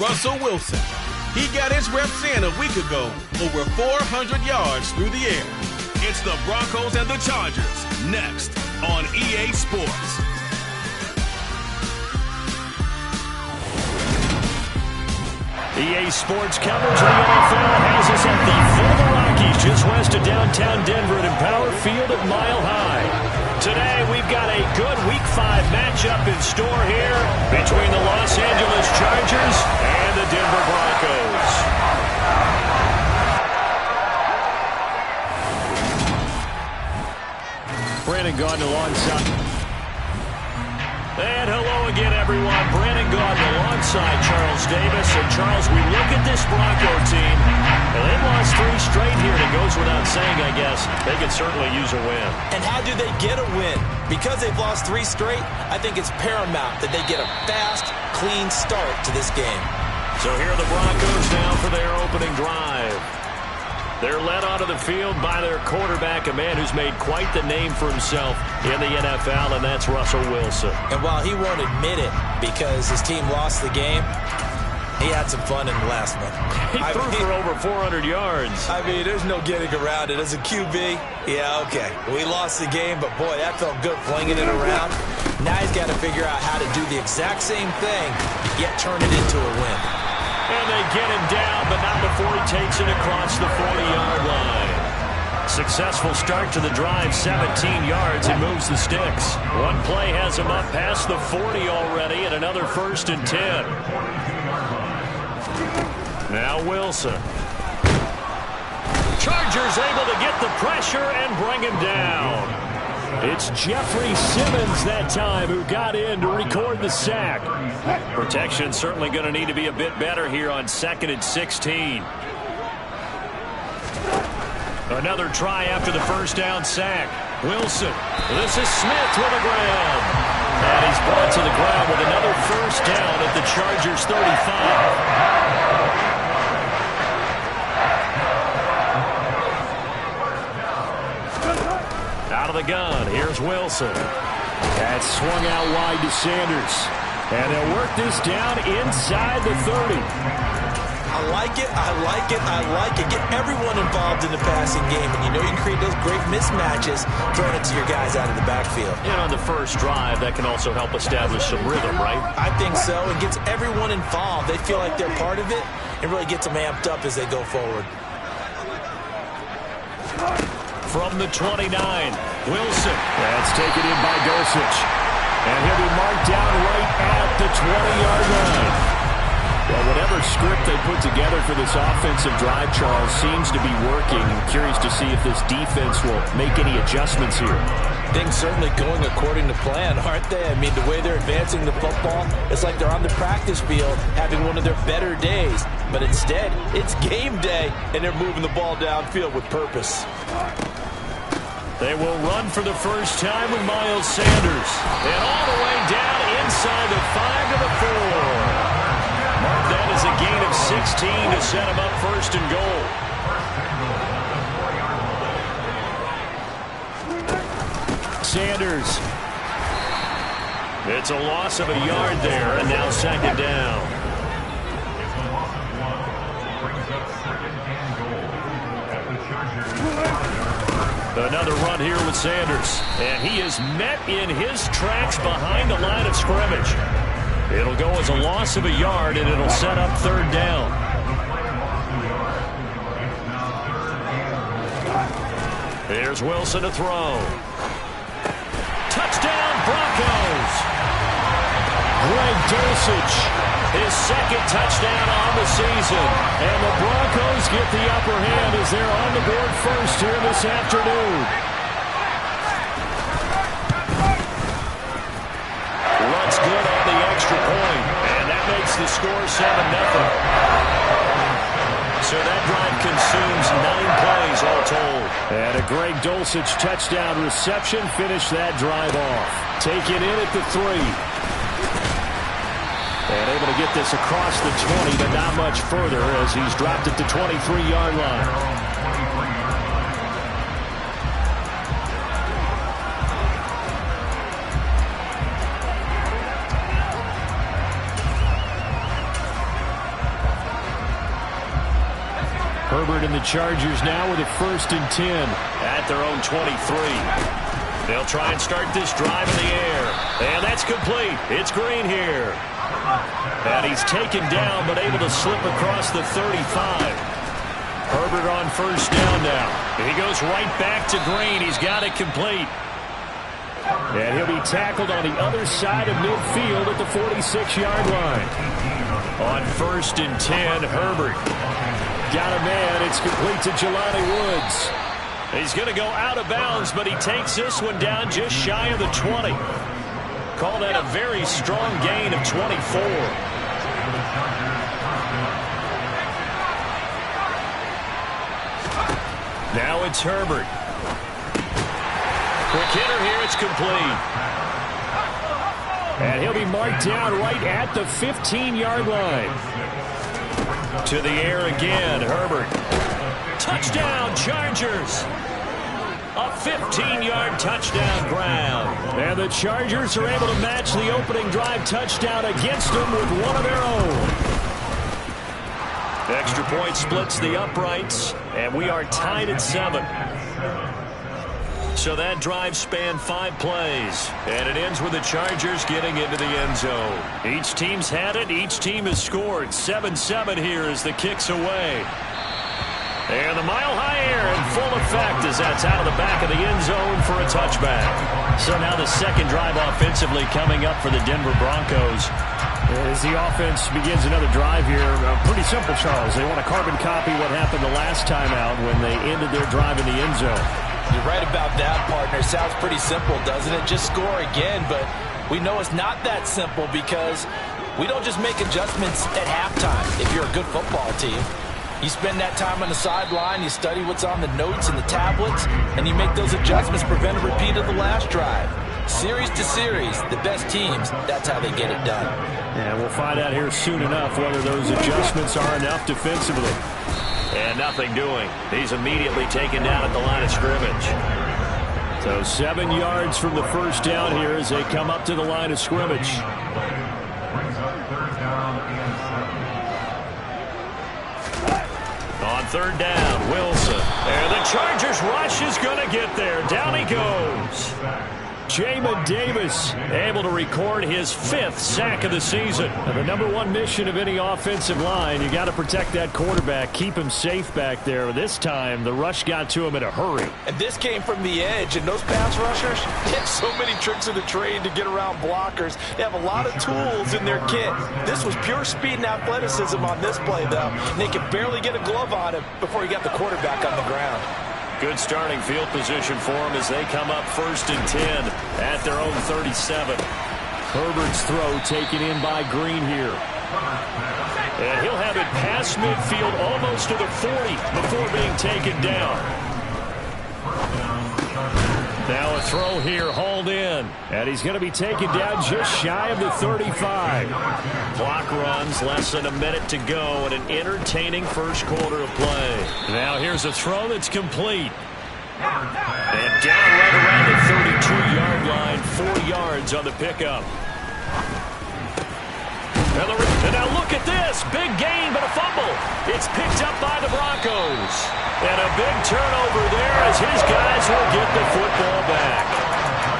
Russell Wilson. He got his reps in a week ago, over 400 yards through the air. It's the Broncos and the Chargers, next on EA Sports. EA Sports coverage of the NFL has us at the foot of the Rockies, just west of downtown Denver at Empower Field at Mile High. Today, we've got a good Week 5 matchup in store here between the Los Angeles Chargers and the Denver Broncos. Brandon Gaudin alongside. And hello again, everyone. Brandon Gaudin alongside Charles Davis. And Charles, we look at this Bronco team, and they've lost 3 straight here. And it goes without saying, I guess, they could certainly use a win. And how do they get a win? Because they've lost 3 straight, I think it's paramount that they get a fast, clean start to this game. So here are the Broncos now for their opening drive. They're led onto the field by their quarterback, a man who's made quite the name for himself in the NFL, and that's Russell Wilson. And while he won't admit it because his team lost the game, he had some fun in the last one. He threw for over 400 yards. I mean, there's no getting around it. As a QB, yeah, okay. We lost the game, but boy, that felt good flinging it around. Now he's got to figure out how to do the exact same thing, yet turn it into a win. And they get him down, but not before he takes it across the 40-yard line. Successful start to the drive, 17 yards, and moves the sticks. One play has him up past the 40 already, and another 1st and 10. Now Wilson. Chargers able to get the pressure and bring him down. It's Jeffrey Simmons that time who got in to record the sack. Protection certainly going to need to be a bit better here on 2nd and 16. Another try after the first down sack. Wilson. This is Smith with a grab. And he's brought to the ground with another 1st down at the Chargers 35. Out of the gun, here's Wilson. That's swung out wide to Sanders. And they'll work this down inside the 30. I like it, I like it, I like it. Get everyone involved in the passing game. And you know you can create those great mismatches throwing it to your guys out of the backfield. And on the first drive, that can also help establish some rhythm, right? I think so. It gets everyone involved. They feel like they're part of it. It really gets them amped up as they go forward. From the 29, Wilson. That's taken in by Dulcich. And he'll be marked down right at the 20-yard line. Well, whatever script they put together for this offensive drive, Charles, seems to be working. I'm curious to see if this defense will make any adjustments here. Things certainly going according to plan, aren't they? I mean, the way they're advancing the football, it's like they're on the practice field having one of their better days. But instead, it's game day, and they're moving the ball downfield with purpose. They will run for the first time with Miles Sanders. And all the way down inside the 5 to the 4. Mark that as a gain of 16 to set him up 1st and goal. Sanders. It's a loss of a yard there, and now 2nd down. Another run here with Sanders. And he is met in his tracks behind the line of scrimmage. It'll go as a loss of a yard, and it'll set up 3rd down. Here's Wilson to throw. Touchdown, Broncos! Greg Dulcich, his 2nd touchdown on the season. And the Broncos get the upper hand as they're on the board first here this afternoon. Runs good on the extra point, and that makes the score 7-0. So that drive consumes 9 plays all told. And a Greg Dulcich touchdown reception finished that drive off. Taken in at the 3. And able to get this across the 20, but not much further as he's dropped at the 23-yard line. Herbert and the Chargers now with a 1st and 10 at their own 23. They'll try and start this drive in the air. And that's complete. It's Green here. And he's taken down but able to slip across the 35. Herbert on 1st down now. He goes right back to Green. He's got it complete. And he'll be tackled on the other side of midfield at the 46-yard line. On 1st and 10, Herbert got a man. It's complete to Jelani Woods. He's going to go out of bounds, but he takes this one down just shy of the 20. Call that a very strong gain of 24. Now it's Herbert. Quick hitter here. It's complete. And he'll be marked down right at the 15-yard line. To the air again, Herbert. Touchdown, Chargers. A 15-yard touchdown ground. And the Chargers are able to match the opening drive touchdown against them with one of their own. Extra point splits the uprights, and we are tied at 7. So that drive spanned 5 plays, and it ends with the Chargers getting into the end zone. Each team's had it. Each team has scored. 7-7 here as the kick's away. And the mile-high air in full effect as that's out of the back of the end zone for a touchback. So now the second drive offensively coming up for the Denver Broncos. As the offense begins another drive here, pretty simple, Charles. They want to carbon copy what happened the last time out when they ended their drive in the end zone. You're right about that, partner. Sounds pretty simple, doesn't it? Just score again, but we know it's not that simple because we don't just make adjustments at halftime if you're a good football team. You spend that time on the sideline, you study what's on the notes and the tablets, and you make those adjustments, prevent a repeat of the last drive. Series to series, the best teams, that's how they get it done. And we'll find out here soon enough whether those adjustments are enough defensively. And nothing doing. He's immediately taken down at the line of scrimmage. So 7 yards from the first down here as they come up to the line of scrimmage. On 3rd down, Wilson. And the Chargers rush is going to get there. Down he goes. Jamin Davis able to record his 5th sack of the season. And the #1 mission of any offensive line, you got to protect that quarterback, keep him safe back there. This time, the rush got to him in a hurry. And this came from the edge, and those pass rushers, they have so many tricks of the trade to get around blockers. They have a lot of tools in their kit. This was pure speed and athleticism on this play, though. And they could barely get a glove on him before he got the quarterback on the ground. Good starting field position for them as they come up 1st and 10 at their own 37. Herbert's throw taken in by Green here. And he'll have it past midfield almost to the 40 before being taken down. Now a throw here hauled in. And he's going to be taken down just shy of the 35. Clock runs, less than a minute to go, and an entertaining first quarter of play. Now here's a throw that's complete. And down right around the 32-yard line, 4 yards on the pickup. And now look at this. Big gain, but a fumble. It's picked up by the Broncos. And a big turnover there as his guys will get the football back.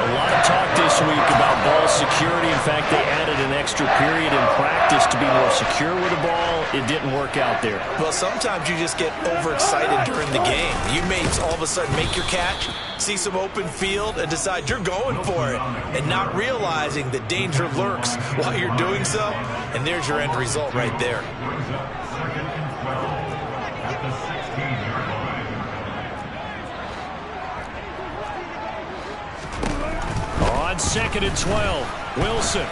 A lot of talk this week about ball security. In fact, they added an extra period in practice to be more secure with the ball. It didn't work out there. Well, sometimes you just get overexcited during the game. You may all of a sudden make your catch, see some open field, and decide you're going for it, and not realizing that danger lurks while you're doing so. And there's your end result right there. On 2nd and 12, Wilson.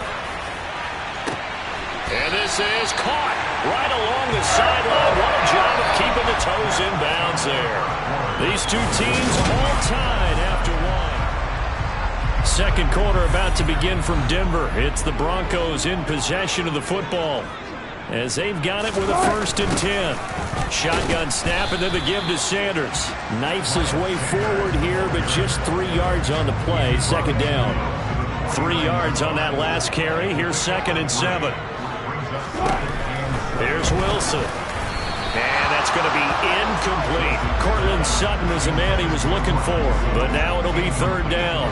And this is caught right along the sideline. What a job of keeping the toes in bounds there. These two teams all tied after 1. Second quarter about to begin from Denver. It's the Broncos in possession of the football as they've got it with a 1st and 10. Shotgun snap and then the give to Sanders. Knifes his way forward here, but just 3 yards on the play. 2nd down. 3 yards on that last carry. Here's 2nd and 7. Here's Wilson. And that's going to be incomplete. Cortland Sutton is the man he was looking for. But now it'll be third down.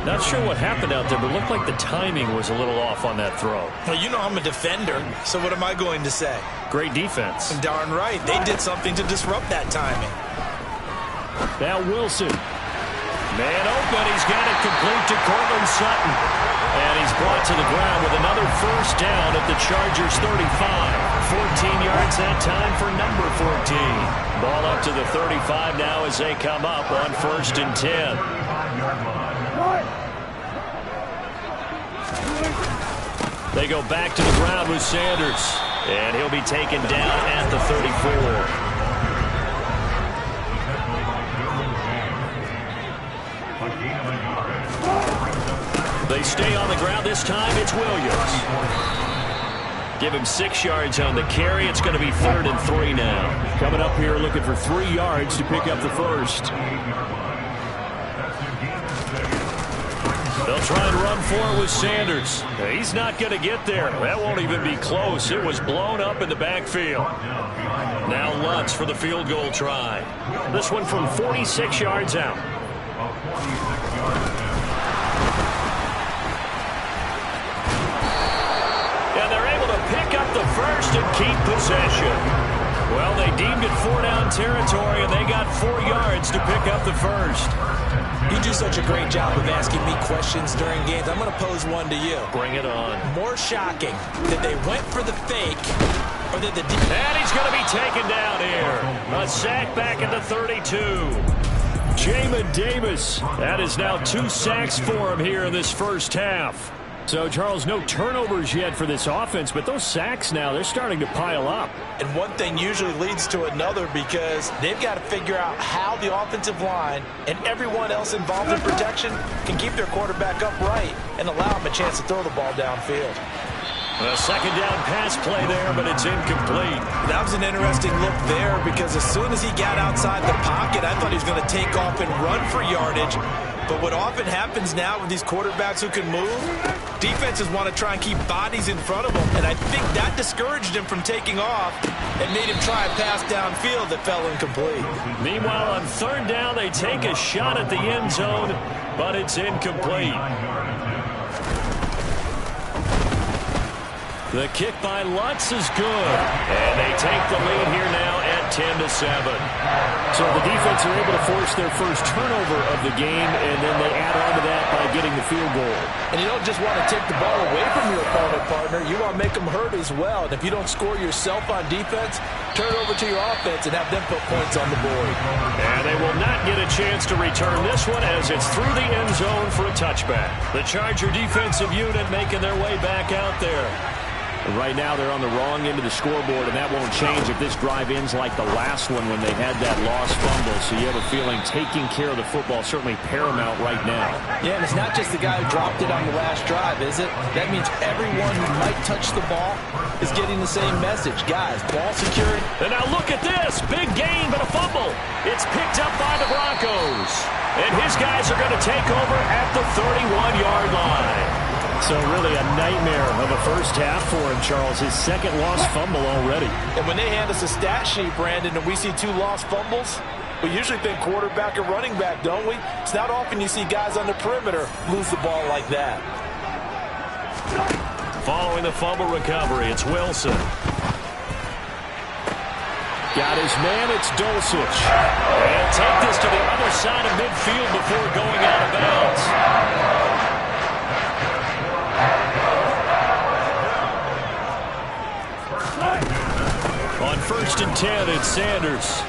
Not sure what happened out there, but it looked like the timing was a little off on that throw. Well, you know I'm a defender, so what am I going to say? Great defense. Darn right. They did something to disrupt that timing. Now Wilson. Man open. He's got it complete to Cortland Sutton. And he's brought to the ground with another first down at the Chargers 35. 14 yards that time for number 14. Ball up to the 35 now as they come up on 1st and 10. They go back to the ground with Sanders. And he'll be taken down at the 34. They stay on the ground this time. It's Williams. Give him 6 yards on the carry. It's going to be 3rd and 3 now. Coming up here looking for 3 yards to pick up the first. They'll try and run for it with Sanders. He's not going to get there. That won't even be close. It was blown up in the backfield. Now Lutz for the field goal try. This one from 46 yards out. And they're able to pick up the first and keep possession. Well, they deemed it 4-down territory, and they got 4 yards to pick up the first. You do such a great job of asking me questions during games. I'm going to pose one to you. Bring it on. More shocking that they went for the fake or that the... And he's going to be taken down here. A sack back at the 32. Jamin Davis. That is now 2 sacks for him here in this first half. So, Charles, no turnovers yet for this offense, but those sacks now, they're starting to pile up. And one thing usually leads to another because they've got to figure out how the offensive line and everyone else involved in protection can keep their quarterback upright and allow him a chance to throw the ball downfield. A second down pass play there, but it's incomplete. That was an interesting look there because as soon as he got outside the pocket, I thought he was going to take off and run for yardage. But what often happens now with these quarterbacks who can move, defenses want to try and keep bodies in front of them, and I think that discouraged him from taking off and made him try a pass downfield that fell incomplete. Meanwhile, on 3rd down, they take a shot at the end zone, but it's incomplete. The kick by Lutz is good, and they take the lead here now at 10-7. So the defense are able to force their first turnover of the game, and then they add on to that by getting the field goal. And you don't just want to take the ball away from your opponent, partner. You want to make them hurt as well. And if you don't score yourself on defense, turn over to your offense and have them put points on the board. And they will not get a chance to return this one as it's through the end zone for a touchback. The Charger defensive unit making their way back out there. Right now they're on the wrong end of the scoreboard, and that won't change if this drive ends like the last one when they had that lost fumble. So you have a feeling taking care of the football is certainly paramount right now. Yeah, and it's not just the guy who dropped it on the last drive, is it? That means everyone who might touch the ball is getting the same message. Guys, ball secured. And now look at this. Big gain, but a fumble. It's picked up by the Broncos. And his guys are going to take over at the 31-yard line. So really a nightmare of a first half for him, Charles. His second lost fumble already. And when they hand us a stat sheet, Brandon, and we see 2 lost fumbles, we usually think quarterback or running back, don't we? It's not often you see guys on the perimeter lose the ball like that. Following the fumble recovery, it's Wilson. Got his man, it's Dulcich. And take this to the other side of midfield before going out of bounds. On 1st and 10, it's Sanders.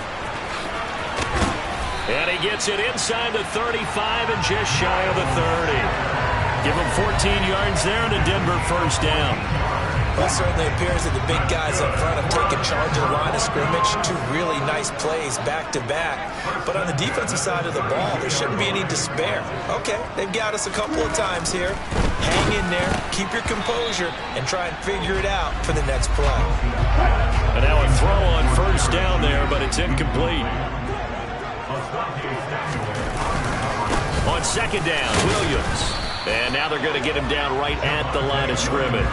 And he gets it inside the 35 and just shy of the 30. Give him 14 yards there and a Denver first down. Well, it certainly appears that the big guys up front have taken charge of the line of scrimmage. 2 really nice plays back-to-back. But on the defensive side of the ball, there shouldn't be any despair. Okay, they've got us a couple of times here. Hang in there, keep your composure, and try and figure it out for the next play. And now a throw on 1st down there, but it's incomplete. On 2nd down, Williams. And now they're going to get him down right at the line of scrimmage.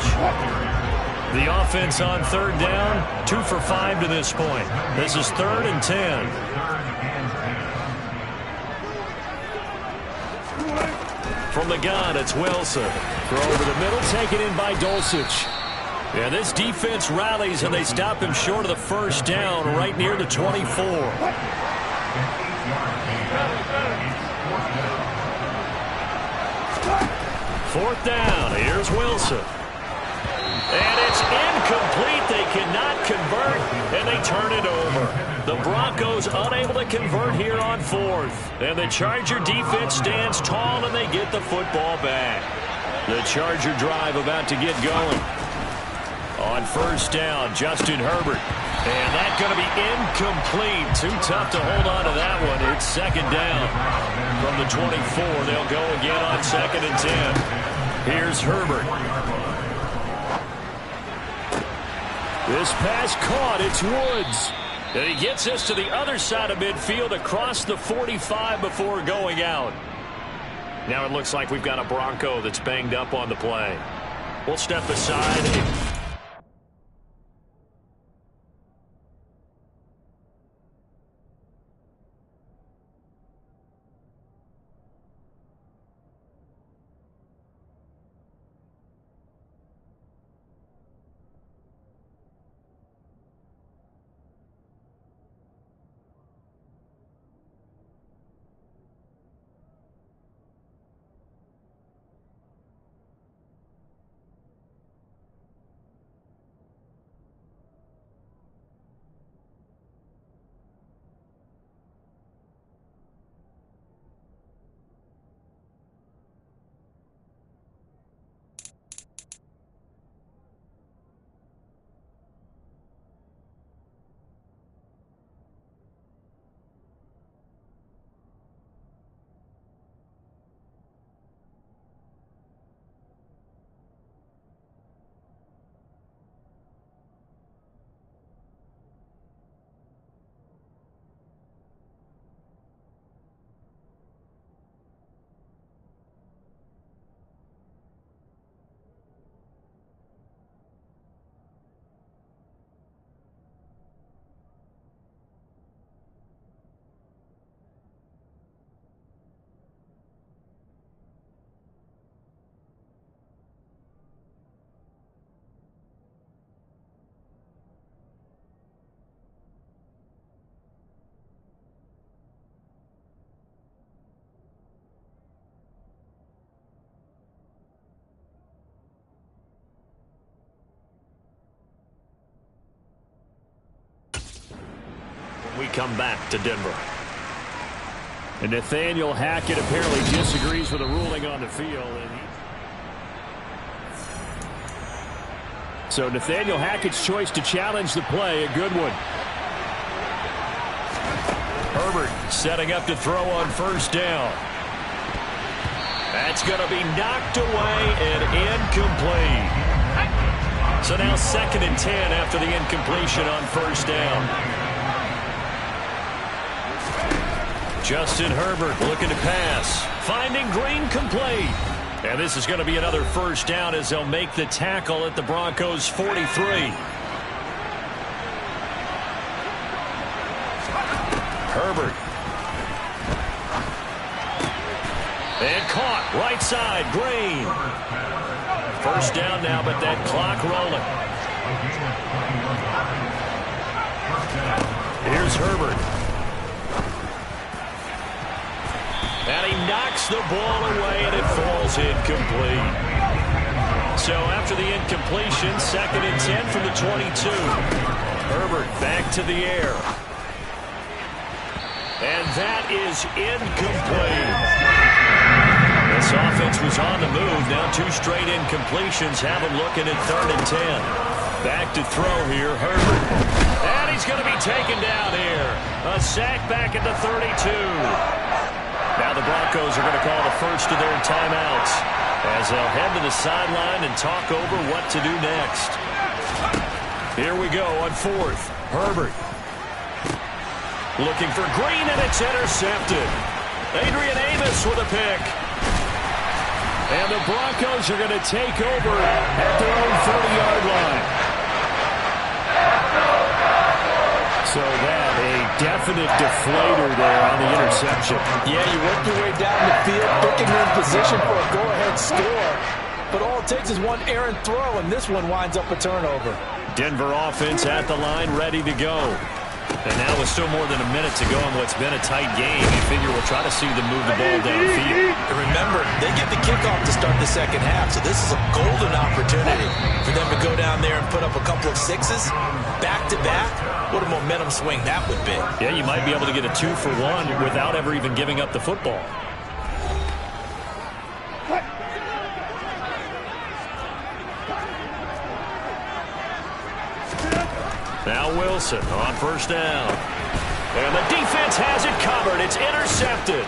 The offense on third down, 2 for 5 to this point. This is 3rd and 10. From the gun, it's Wilson. Throw over the middle, taken in by Dulcich. Yeah, this defense rallies, and they stop him short of the first down right near the 24. 4th down. Here's Wilson. And it's incomplete. They cannot convert, and they turn it over. The Broncos unable to convert here on 4th. And the Charger defense stands tall, and they get the football back. The Charger drive about to get going. On 1st down, Justin Herbert. And that's going to be incomplete. Too tough to hold on to that one. It's 2nd down. From the 24, they'll go again on 2nd and 10. Here's Herbert. This pass caught. It's Woods. And he gets us to the other side of midfield across the 45 before going out. Now it looks like we've got a Bronco that's banged up on the play. We'll step aside. We come back to Denver. And Nathaniel Hackett apparently disagrees with the ruling on the field. So Nathaniel Hackett's choice to challenge the play, a good one. Herbert setting up to throw on 1st down. That's going to be knocked away and incomplete. So now 2nd and 10 after the incompletion on 1st down. Justin Herbert looking to pass. Finding Green complete. And this is going to be another 1st down as they'll make the tackle at the Broncos' 43. Herbert. And caught. Right side. Green. 1st down now, but that clock rolling. Here's Herbert. And he knocks the ball away, and it falls incomplete. So after the incompletion, 2nd and 10 from the 22. Herbert back to the air. And that is incomplete. This offense was on the move. Now 2 straight incompletions have them looking at 3rd and 10. Back to throw here, Herbert. And he's going to be taken down here. A sack back at the 32. Now the Broncos are going to call the first of their timeouts as they'll head to the sideline and talk over what to do next. Here we go on 4th. Herbert. Looking for Green, and it's intercepted. Adrian Amos with a pick. And the Broncos are going to take over at their own 30-yard line. So that a definite deflator there on the interception. Yeah, you work your way down the field, thinking you're in position for a go-ahead score. But all it takes is one errant throw, and this one winds up a turnover. Denver offense at the line, ready to go. And now with still more than a minute to go in what's been a tight game, you figure we'll try to see them move the ball downfield. And remember, they get the kickoff to start the second half, so this is a golden opportunity for them to go down there and put up a couple of sixes back-to-back. What a momentum swing that would be. Yeah, you might be able to get a 2-for-1 without ever even giving up the football. Now Wilson on first down. And the defense has it covered. It's intercepted.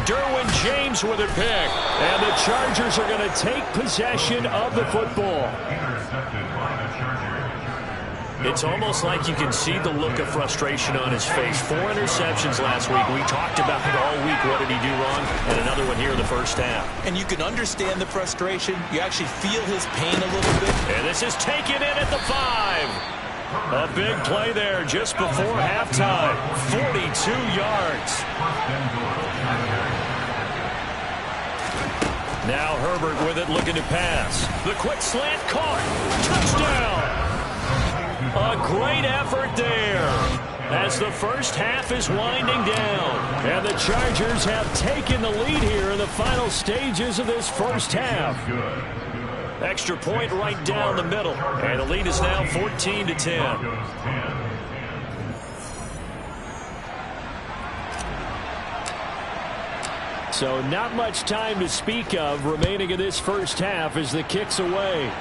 Derwin James with a pick. And the Chargers are going to take possession of the football. It's almost like you can see the look of frustration on his face. 4 interceptions last week. We talked about it all week. What did he do wrong? And another one here in the first half. And you can understand the frustration. You actually feel his pain a little bit. And this is taken in at the 5. A big play there just before halftime. 42 yards. Now Herbert with it, looking to pass. The quick slant caught. Touchdown. A great effort there as the first half is winding down. And the Chargers have taken the lead here in the final stages of this first half. Extra point right down the middle. And the lead is now 14-10. So not much time to speak of remaining in this first half as the kick's away.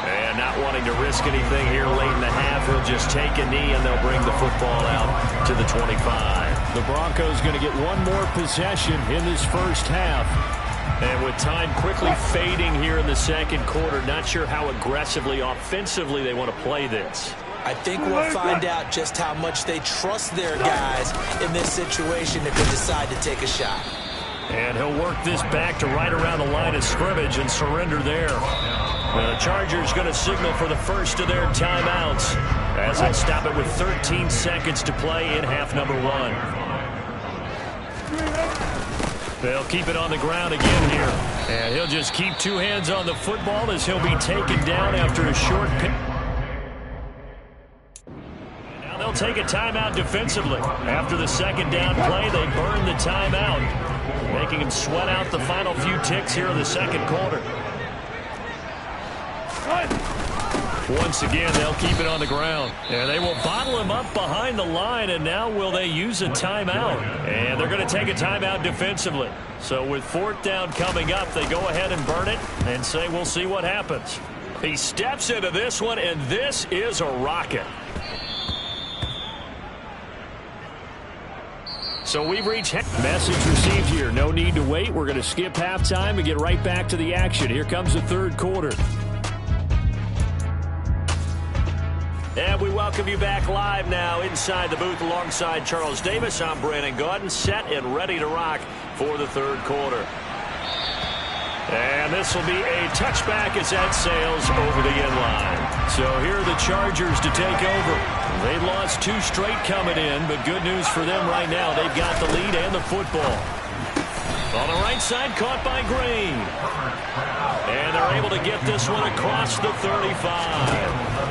And not wanting to risk anything here late in the half, he'll just take a knee and they'll bring the football out to the 25. The Broncos going to get one more possession in this first half. And with time quickly fading here in the second quarter, not sure how aggressively, offensively they want to play this. I think we'll find out just how much they trust their guys in this situation if they decide to take a shot. And he'll work this back to right around the line of scrimmage and surrender there. The Chargers going to signal for the first of their timeouts as they stop it with 13 seconds to play in half number 1. They'll keep it on the ground again here. And he'll just keep 2 hands on the football as he'll be taken down after a short pick. Now they'll take a timeout defensively. After the second down play, they burn the timeout, making him sweat out the final few ticks here in the second quarter. Once again, they'll keep it on the ground. And they will bottle him up behind the line, and now will they use a timeout? And they're going to take a timeout defensively. So with 4th down coming up, they go ahead and burn it and say we'll see what happens. He steps into this one, and this is a rocket. So we've reached message received here. No need to wait. We're going to skip halftime and get right back to the action. Here comes the third quarter. And we welcome you back live now inside the booth alongside Charles Davis. I'm Brandon Gaudin, set and ready to rock for the third quarter. And this will be a touchback as that sails over the end line. So here are the Chargers to take over. They've lost 2 straight coming in, but good news for them right now. They've got the lead and the football. On the right side, caught by Green. And they're able to get this one across the 35.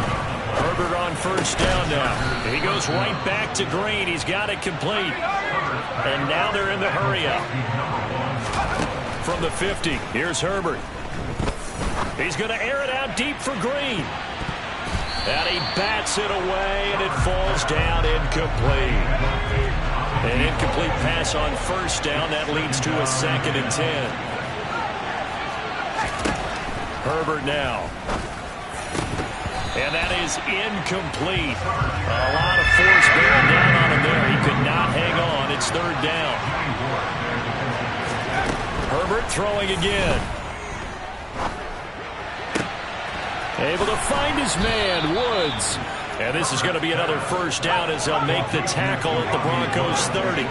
Herbert on first down now. He goes right back to Green. He's got it complete. And now they're in the hurry-up. From the 50, here's Herbert. He's going to air it out deep for Green. And he bats it away, and it falls down incomplete. An incomplete pass on first down. That leads to a 2nd and 10. Herbert now. And that is incomplete. A lot of force bearing down on him there. He could not hang on. It's 3rd down. Herbert throwing again. Able to find his man, Woods. And this is going to be another first down as they'll make the tackle at the Broncos' 30.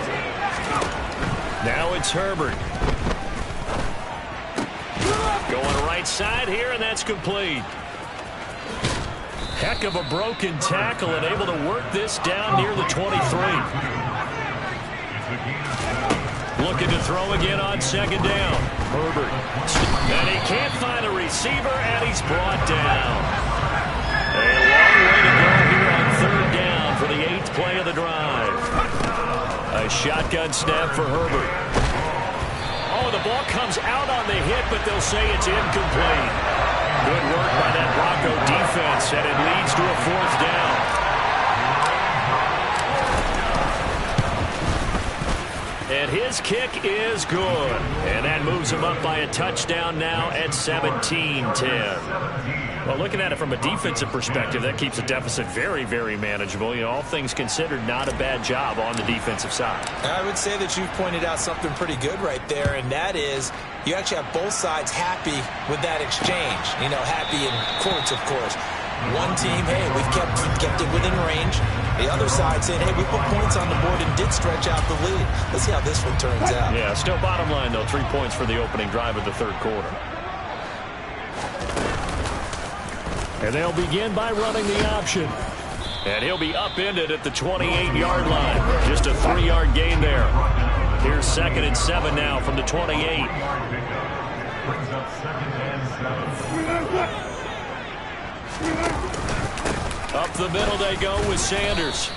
Now it's Herbert. Going right side here, and that's complete. Heck of a broken tackle and able to work this down near the 23. Looking to throw again on second down. Herbert. And he can't find a receiver, and he's brought down. A long way to go here on third down for the 8th play of the drive. A shotgun snap for Herbert. Oh, the ball comes out on the hit, but they'll say it's incomplete. Good work by that Bronco defense, and it leads to a 4th down. And his kick is good. And that moves him up by a touchdown now at 17-10. Well, looking at it from a defensive perspective, that keeps the deficit very, very manageable. You know, all things considered, not a bad job on the defensive side. I would say that you've pointed out something pretty good right there, and that is you actually have both sides happy with that exchange. You know, happy in quotes, of course. One team, hey, we've kept it within range. The other side saying, hey, we put points on the board and did stretch out the lead. Let's see how this one turns out. Yeah, still bottom line, though, 3 points for the opening drive of the third quarter. And they'll begin by running the option. And he'll be upended at the 28-yard line. Just a 3-yard gain there. Here's 2nd and 7 now from the 28. Up the middle they go with Sanders.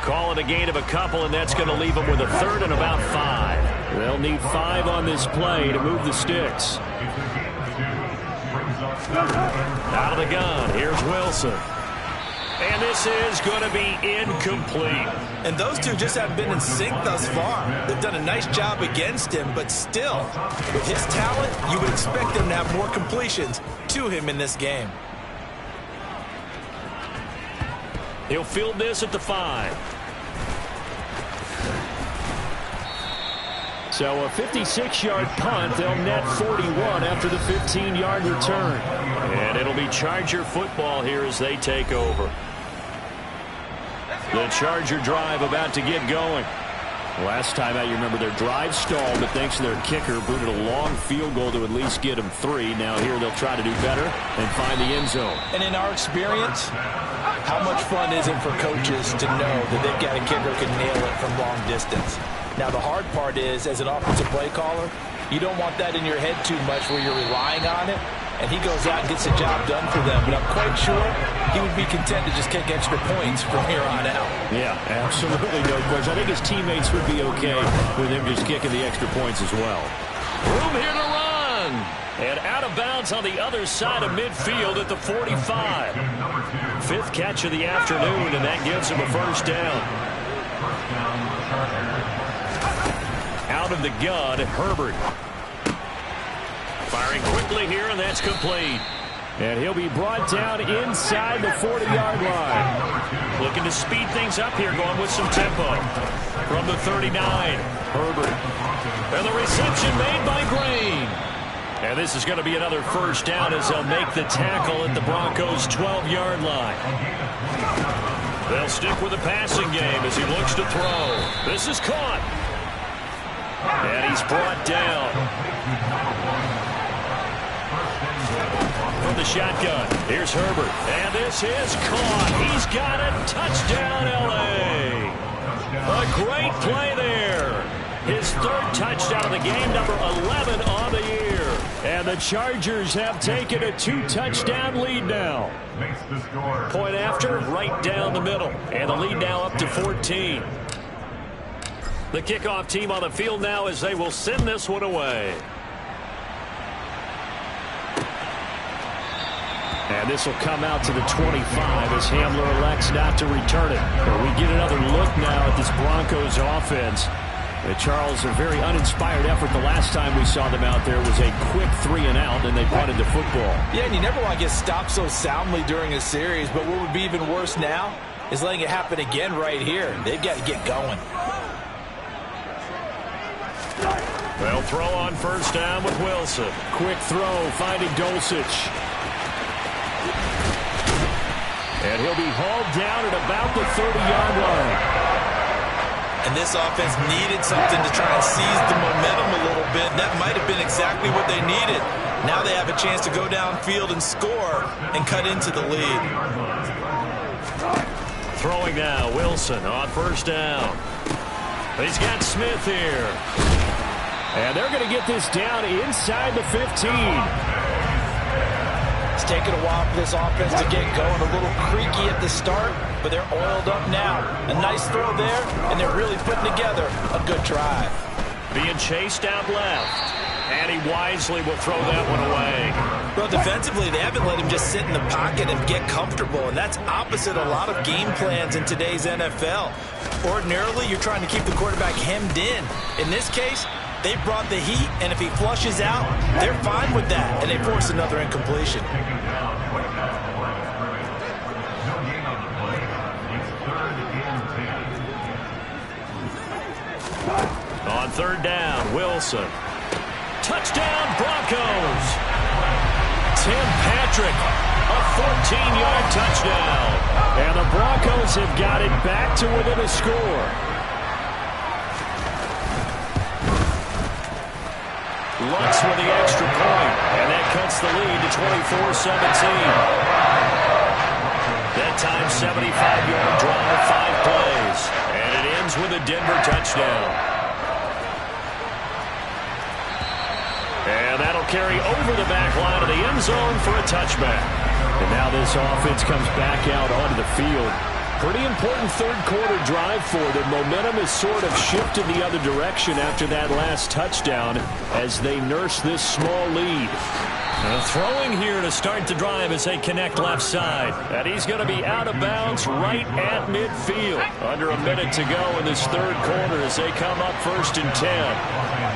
Call it a gain of a couple, and that's going to leave them with a 3rd and about 5. They'll need 5 on this play to move the sticks. Out of the gun, here's Wilson. And this is going to be incomplete. And those two just haven't been in sync thus far. They've done a nice job against him, but still, with his talent, you would expect him to have more completions to him in this game. He'll field this at the 5. So a 56-yard punt. They'll net 41 after the 15-yard return. And it'll be Charger football here as they take over. The Charger drive about to get going. Last time out, you remember their drive stalled, but thanks to their kicker, booted a long field goal to at least get them 3. Now here they'll try to do better and find the end zone. And in our experience, how much fun is it for coaches to know that they've got a kicker who can nail it from long distance? Now, the hard part is, as an offensive play caller, you don't want that in your head too much where you're relying on it, and he goes out and gets the job done for them. But I'm quite sure he would be content to just kick extra points from here on out. Yeah, absolutely no question. I think his teammates would be okay with him just kicking the extra points as well. Room here to run. And out of bounds on the other side of midfield at the 45. 5th catch of the afternoon, and that gives him a 1st down. Out of the gun, Herbert. Firing quickly here, and that's complete. And he'll be brought down inside the 40-yard line. Looking to speed things up here, going with some tempo. From the 39, Herbert. And the reception made by Green. And this is going to be another 1st down as they'll make the tackle at the Broncos' 12-yard line. They'll stick with the passing game as he looks to throw. This is caught. And he's brought down. From the shotgun, here's Herbert. And this is caught. He's got it. Touchdown, L.A. A great play there. His 3rd touchdown of the game, number 11 on the year. And the Chargers have taken a 2-touchdown lead now. Point after, right down the middle. And the lead now up to 14. The kickoff team on the field now as they will send this one away. And this will come out to the 25 as Hamler elects not to return it. But we get another look now at this Broncos offense. Charles, a very uninspired effort the last time we saw them out there. It was a quick 3-and-out, and they punted the football. Yeah, and you never want to get stopped so soundly during a series, but what would be even worse now is letting it happen again right here. They've got to get going. They'll throw on 1st down with Wilson. Quick throw, finding Dulcich. And he'll be hauled down at about the 30-yard line. And this offense needed something to try and seize the momentum a little bit. That might have been exactly what they needed. Now they have a chance to go downfield and score and cut into the lead. Throwing now, Wilson on first down. He's got Smith here. And they're going to get this down inside the 15. It's taken a while for this offense to get going. A little creaky at the start, but they're oiled up now. A nice throw there, and they're really putting together a good drive. Being chased out left. And he wisely will throw that one away. Well, defensively, they haven't let him just sit in the pocket and get comfortable, and that's opposite a lot of game plans in today's NFL. Ordinarily, you're trying to keep the quarterback hemmed in. In this case, they brought the heat, and if he flushes out, they're fine with that, and they force another incompletion. On third down, Wilson. Touchdown, Broncos. Tim Patrick, a 14-yard touchdown. And the Broncos have got it back to within a score. Lutz with the extra point, and that cuts the lead to 24-17. That time, 75-yard drive, 5 plays. And it ends with a Denver touchdown. And that'll carry over the back line of the end zone for a touchback. And now this offense comes back out onto the field. Pretty important third quarter drive for them. Momentum has sort of shifted the other direction after that last touchdown as they nurse this small lead. Throwing here to start the drive as they connect left side. And he's going to be out of bounds right at midfield. Under a minute to go in this third quarter as they come up 1st and 10.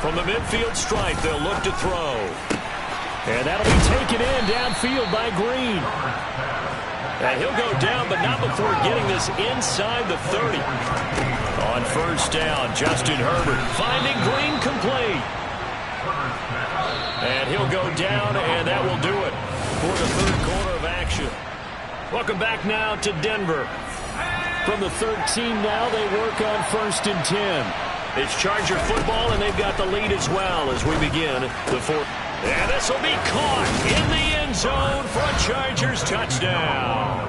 From the midfield stripe, they'll look to throw. And that'll be taken in downfield by Green. And he'll go down, but not before getting this inside the 30. On first down, Justin Herbert finding Green complete. And he'll go down, and that will do it for the third quarter of action. Welcome back now to Denver. From the 13 now, they work on 1st and 10. It's Charger football, and they've got the lead as well as we begin the fourth. And this will be caught in the end zone for a Chargers touchdown.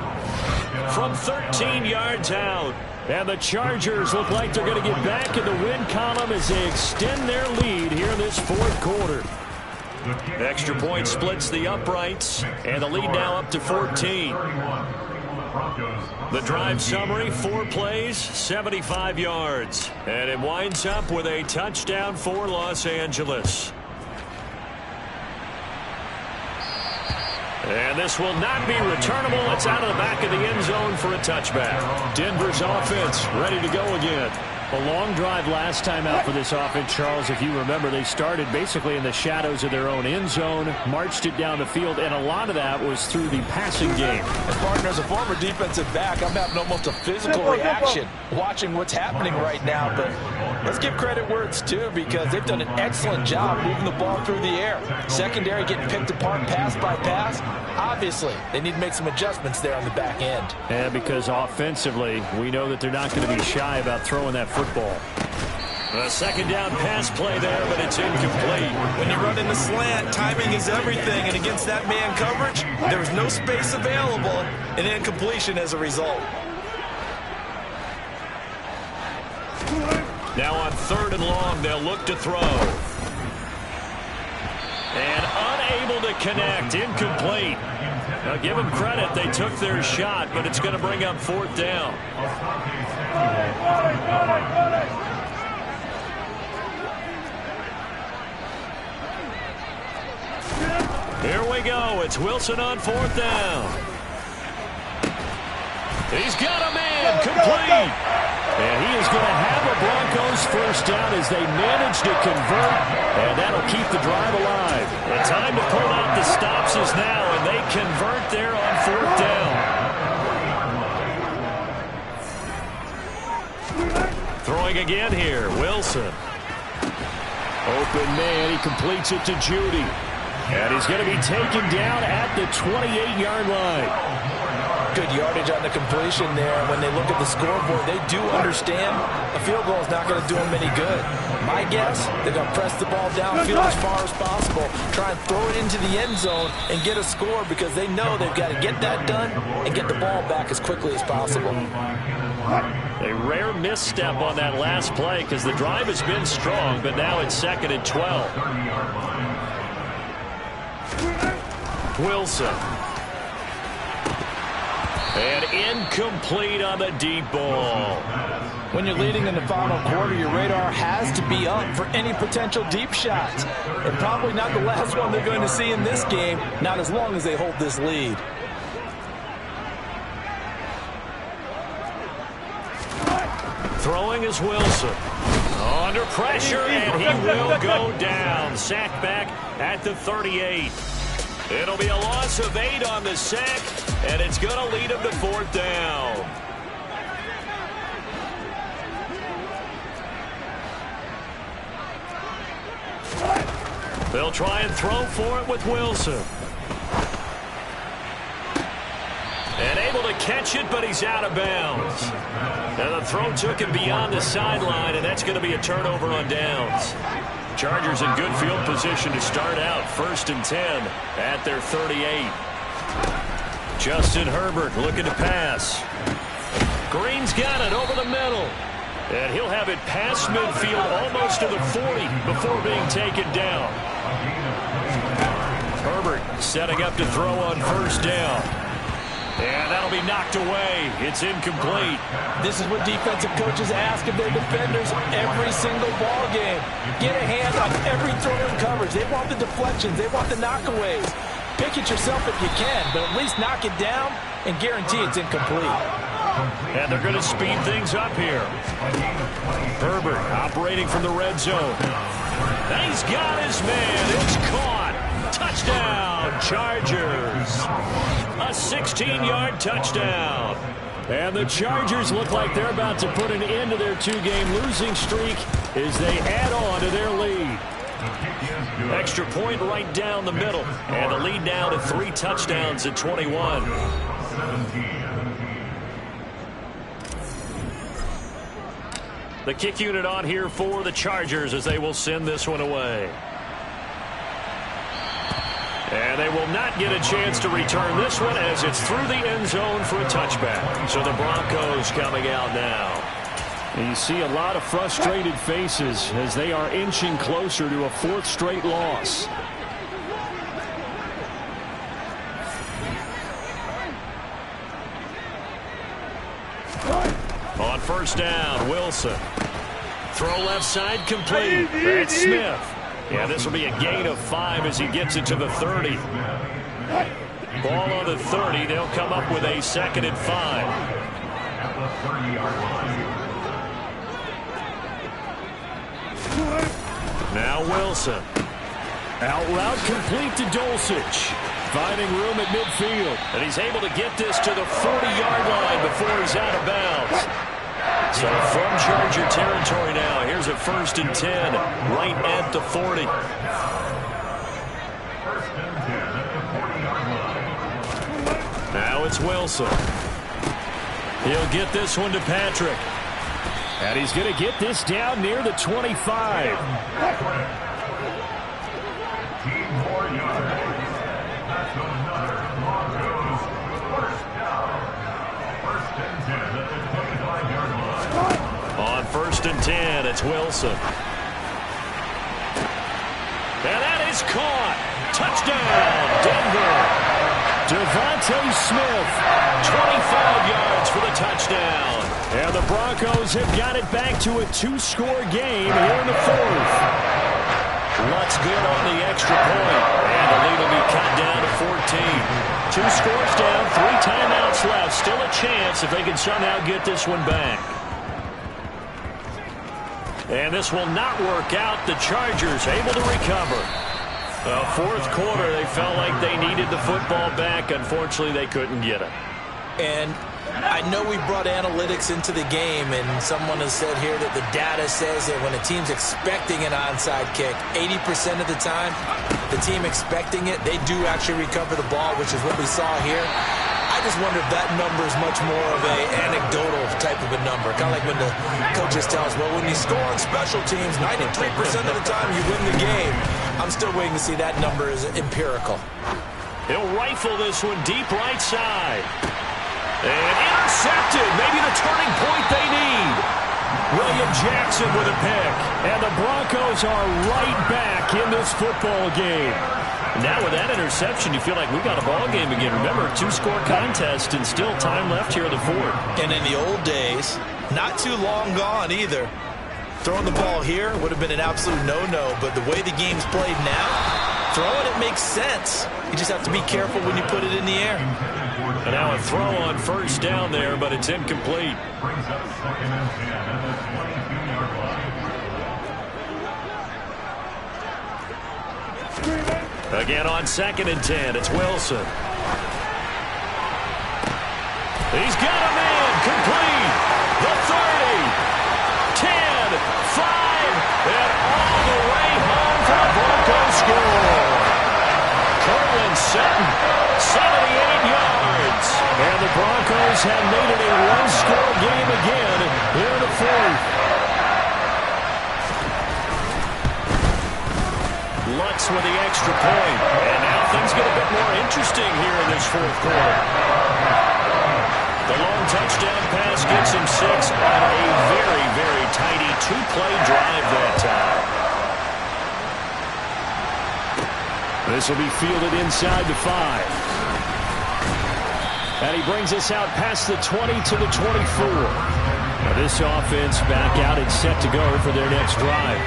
From 13 yards out. And the Chargers look like they're going to get back in the win column as they extend their lead here in this fourth quarter. Extra point splits the uprights, and the lead now up to 14. The drive summary, 4 plays, 75 yards. And it winds up with a touchdown for Los Angeles. And this will not be returnable. It's out of the back of the end zone for a touchback. Denver's offense ready to go again. A long drive last time out for this offense, Charles. If you remember, they started basically in the shadows of their own end zone, marched it down the field, and a lot of that was through the passing game. And partner, as a former defensive back, I'm having almost a physical reaction watching what's happening right now. But let's give credit where it's due, because they've done an excellent job moving the ball through the air. Secondary getting picked apart pass by pass. Obviously, they need to make some adjustments there on the back end. And because offensively, we know that they're not going to be shy about throwing that football. A second down pass play there, but it's incomplete. When you run in the slant, timing is everything, and against that man coverage, there was no space available, and incompletion as a result. Now on 3rd and long, they'll look to throw. And unable to connect, incomplete. Now give them credit, they took their shot, but it's going to bring up 4th down. Here we go. It's Wilson on 4th down. He's got a man complete. And he is going to have a Broncos first down as they manage to convert. And that'll keep the drive alive. The time to pull out the stops is now, and they convert there on 4th down. Throwing again here, Wilson. Open man, he completes it to Judy. And he's going to be taken down at the 28-yard line. Good yardage on the completion there. When they look at the scoreboard, they do understand a field goal is not going to do them any good. My guess, they're going to press the ball downfield as far as possible, try and throw it into the end zone and get a score because they know they've got to get that done and get the ball back as quickly as possible. A rare misstep on that last play because the drive has been strong, but now it's 2nd and 12. Wilson. And incomplete on the deep ball. When you're leading in the final quarter, your radar has to be up for any potential deep shots. And probably not the last one they're going to see in this game, not as long as they hold this lead. Throwing is Wilson. Under pressure, and he will go down. Sacked back at the 38. It'll be a loss of 8 on the sack, and it's going to lead him to 4th down. They'll try and throw for it with Wilson. And able to catch it, but he's out of bounds. And the throw took him beyond the sideline, and that's going to be a turnover on downs. Chargers in good field position to start out. 1st and 10 at their 38. Justin Herbert looking to pass. Green's got it over the middle. And he'll have it past midfield almost to the 40 before being taken down. Herbert setting up to throw on 1st down. And that'll be knocked away. It's incomplete. This is what defensive coaches ask of their defenders every single ball game. Get a hand on every throw in coverage. They want the deflections. They want the knockaways. Pick it yourself if you can, but at least knock it down and guarantee it's incomplete. And they're going to speed things up here. Herbert operating from the red zone. And he's got his man. It's caught. Touchdown, Chargers. A 16-yard touchdown. And the Chargers look like they're about to put an end to their 2-game losing streak as they add on to their lead. Extra point right down the middle. And the lead now to 3 touchdowns at 21. The kick unit on here for the Chargers as they will send this one away. And they will not get a chance to return this one as it's through the end zone for a touchback. So the Broncos coming out now. And you see a lot of frustrated faces as they are inching closer to a 4th straight loss. On 1st down, Wilson. Throw left side complete. That's Smith. Yeah, this will be a gain of 5 as he gets it to the 30. Ball on the 30. They'll come up with a 2nd and 5. Now Wilson. Out route complete to Dulcich. Finding room at midfield. And he's able to get this to the 40-yard line before he's out of bounds. So from Charger territory now, here's a 1st and 10 right at the 40. Now it's Wilson. He'll get this one to Patrick. And he's going to get this down near the 25. On 1st and 10, it's Wilson. And that is caught. Touchdown, Denver. Devontae Smith, 25 yards for the touchdown. And the Broncos have got it back to a 2-score game here in the 4th. Lutz good on the extra point. And the lead will be cut down to 14. 2 scores down, 3 timeouts left. Still a chance if they can somehow get this one back. And this will not work out. The Chargers able to recover. 4th quarter, they felt like they needed the football back. Unfortunately, they couldn't get it. And I know we brought analytics into the game, and someone has said here that the data says that when a team's expecting an onside kick, 80% of the time, the team expecting it, they do actually recover the ball, which is what we saw here. I just wonder if that number is much more of a anecdotal type of a number. Kind of like when the coaches tell us, well, when you score on special teams, 93% of the time you win the game. I'm still waiting to see that number is empirical. He'll rifle this one deep right side. And intercepted. Maybe the turning point they need. William Jackson with a pick. And the Broncos are right back in this football game. Now with that interception, you feel like we got a ball game again. Remember, 2-score contest and still time left here in the fourth. And in the old days, not too long gone either, throwing the ball here would have been an absolute no-no. But the way the game's played now, throwing it makes sense. You just have to be careful when you put it in the air. And now a throw on first down there, but it's incomplete. Again on 2nd and 10, it's Wilson. He's got a man, complete. The 30, 10, 5, and all the way home for the Broncos score. Cortland Sutton, 78 yards. And the Broncos have made it a one-score game again here in the fourth. Lutz with the extra point. And now things get a bit more interesting here in this fourth quarter. The long touchdown pass gets him 6 on a very, very tidy 2-play drive that time. This will be fielded inside the 5. And he brings us out past the 20 to the 24. Now this offense back out and set to go for their next drive.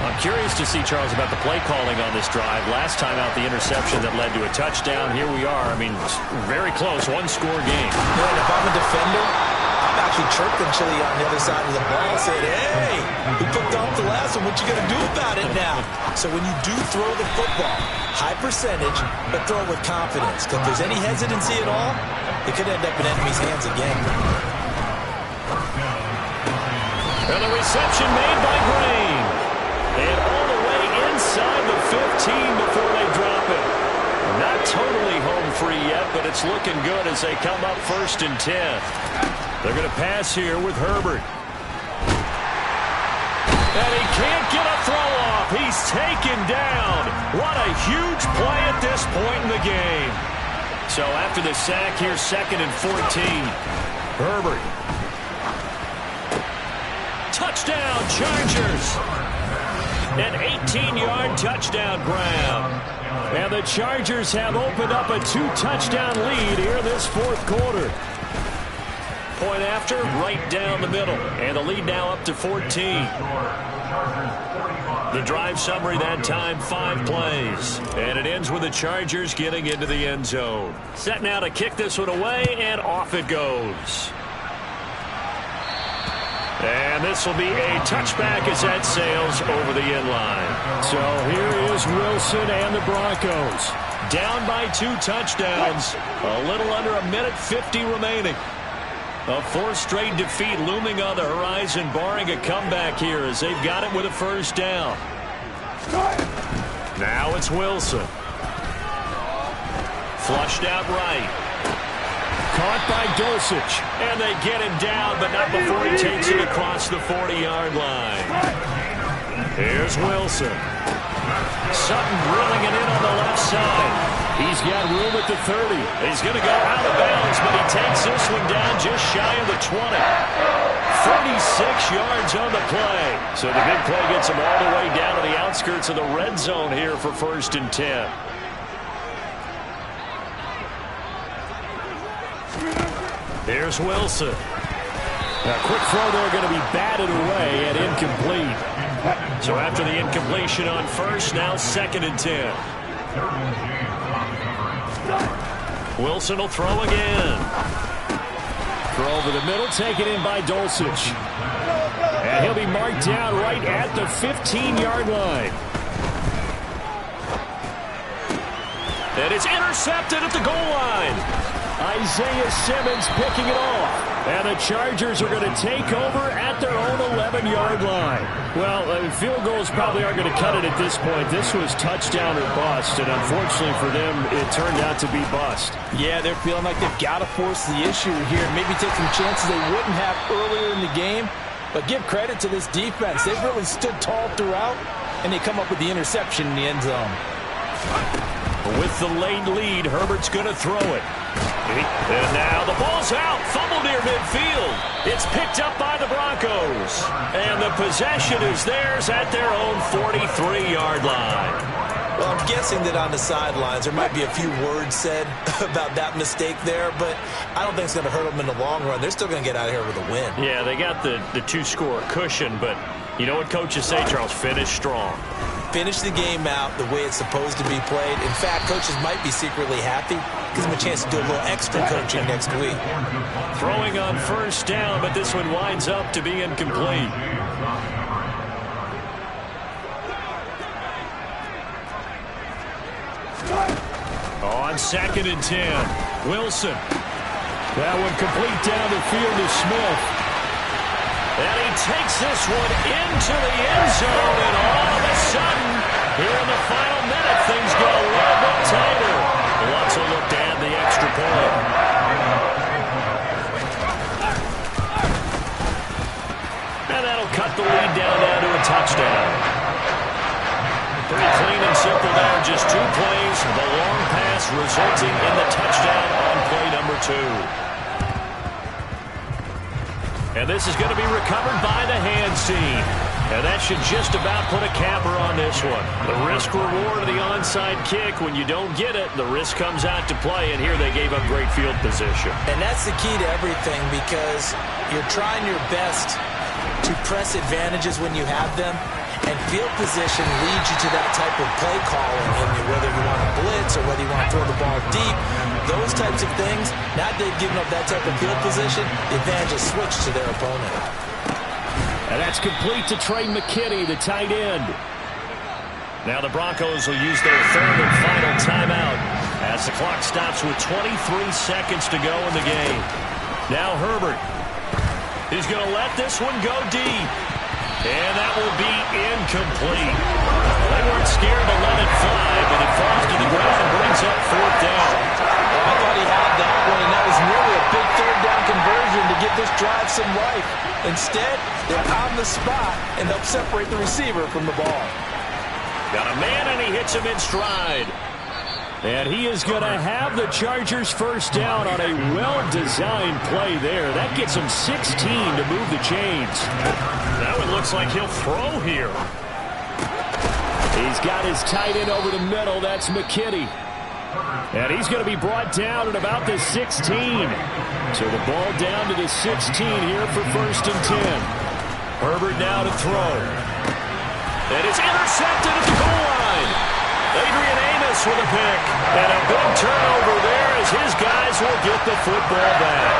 I'm curious to see, Charles, about the play calling on this drive. Last time out, the interception that led to a touchdown. Here we are. I mean, very close, 1-score game. Yeah, and if I'm a defender, I'm actually chirping Chili on the other side of the ball, saying, hey, we picked off the last one. What you going to do about it now? So when you do throw the football, high percentage, but throw it with confidence. Because if there's any hesitancy at all, it could end up in enemy's hands again. And the reception made by Green. And all the way inside the 15 before they drop it. Not totally home free yet, but it's looking good as they come up 1st and 10. They're going to pass here with Herbert. And he can't get a throw off. He's taken down. What a huge play at this point in the game. So after the sack, here's 2nd and 14. Herbert. Touchdown, Chargers. An 18-yard touchdown grab. And the Chargers have opened up a 2-touchdown lead here in this fourth quarter. Point after, right down the middle. And the lead now up to 14. The drive summary that time, 5 plays. And it ends with the Chargers getting into the end zone. Set now to kick this one away, and off it goes. And this will be a touchback as that sails over the end line. So here is Wilson and the Broncos. Down by 2 touchdowns. A little under a minute 50 remaining. A 4th straight defeat looming on the horizon, barring a comeback here as they've got it with a first down. Now it's Wilson. Flushed out right. Caught by Dulcich, and they get him down, but not before he takes it across the 40-yard line. Here's Wilson. Sutton drilling it in on the left side. He's got room at the 30. He's going to go out of bounds, but he takes this one down just shy of the 20. 36 yards on the play. So the big play gets him all the way down to the outskirts of the red zone here for 1st and 10. Here's Wilson. A quick throw there going to be batted away and incomplete. So after the incompletion on first, now 2nd and 10. Wilson will throw again. Throw over the middle, taken in by Dulcich. And he'll be marked down right at the 15-yard line. And it's intercepted at the goal line. Isaiah Simmons picking it off. And the Chargers are going to take over at their own 11-yard line. Well, field goals probably aren't going to cut it at this point. This was touchdown or bust, and unfortunately for them, it turned out to be bust. Yeah, they're feeling like they've got to force the issue here. Maybe take some chances they wouldn't have earlier in the game. But give credit to this defense. They've really stood tall throughout, and they come up with the interception in the end zone. With the late lead, Herbert's going to throw it. And now the ball's out. Fumble near midfield. It's picked up by the Broncos. And the possession is theirs at their own 43-yard line. Well, I'm guessing that on the sidelines there might be a few words said about that mistake there, but I don't think it's going to hurt them in the long run. They're still going to get out of here with a win. Yeah, they got the two-score cushion, but you know what coaches say, Charles? Finish strong. Finish the game out the way it's supposed to be played. In fact, coaches might be secretly happy. Gives them a chance to do a little extra coaching next week. Throwing on first down, but this one winds up to be incomplete. On 2nd and 10, Wilson. That one complete down the field to Smith. And he takes this one into the end zone, and all of a sudden, here in the final minute, things go a little bit tighter. Wants to look to add the extra point. And that'll cut the lead down now to a touchdown. Pretty clean and simple there, just 2 plays. The long pass resulting in the touchdown on play number 2. And this is going to be recovered by the hands team. And that should just about put a capper on this one. The risk-reward of the onside kick, when you don't get it, the risk comes out to play, and here they gave up great field position. And that's the key to everything, because you're trying your best to press advantages when you have them, and field position leads you to that type of play calling, and whether you want to blitz or whether you want to throw the ball deep, those types of things. Now they've given up that type of field position, the advantage is switched to their opponent. And that's complete to Trey McKinney, the tight end. Now the Broncos will use their 3rd and final timeout as the clock stops with 23 seconds to go in the game. Now Herbert. He's going to let this one go deep. And that will be incomplete. They weren't scared to let it fly, but it falls to the ground and brings up 4th down. I thought he had that one, and that was nearly a big 3rd down conversion to give this drive some life. Instead, they're on the spot and help separate the receiver from the ball. Got a man, and he hits him in stride. And he is going to have the Chargers first down on a well-designed play there. That gets him 16 to move the chains. Now it looks like he'll throw here. He's got his tight end over the middle. That's McKinney. And he's going to be brought down at about the 16. So the ball down to the 16 here for 1st and 10. Herbert now to throw. And it's intercepted at the goal line. Adrian Amos with a pick. And a big turnover there as his guys will get the football back.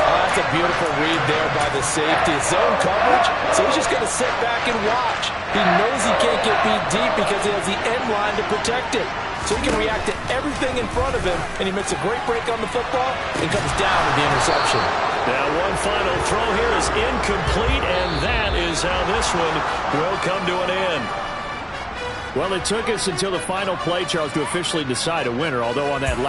Oh, that's a beautiful read there by the safety. Zone coverage, so he's just going to sit back and watch. He knows he can't get beat deep because he has the end line to protect it. So he can react to everything in front of him, and he makes a great break on the football and comes down with the interception. Now one final throw here is incomplete, and that is how this one will come to an end. Well, it took us until the final play, Charles, to officially decide a winner, although on that last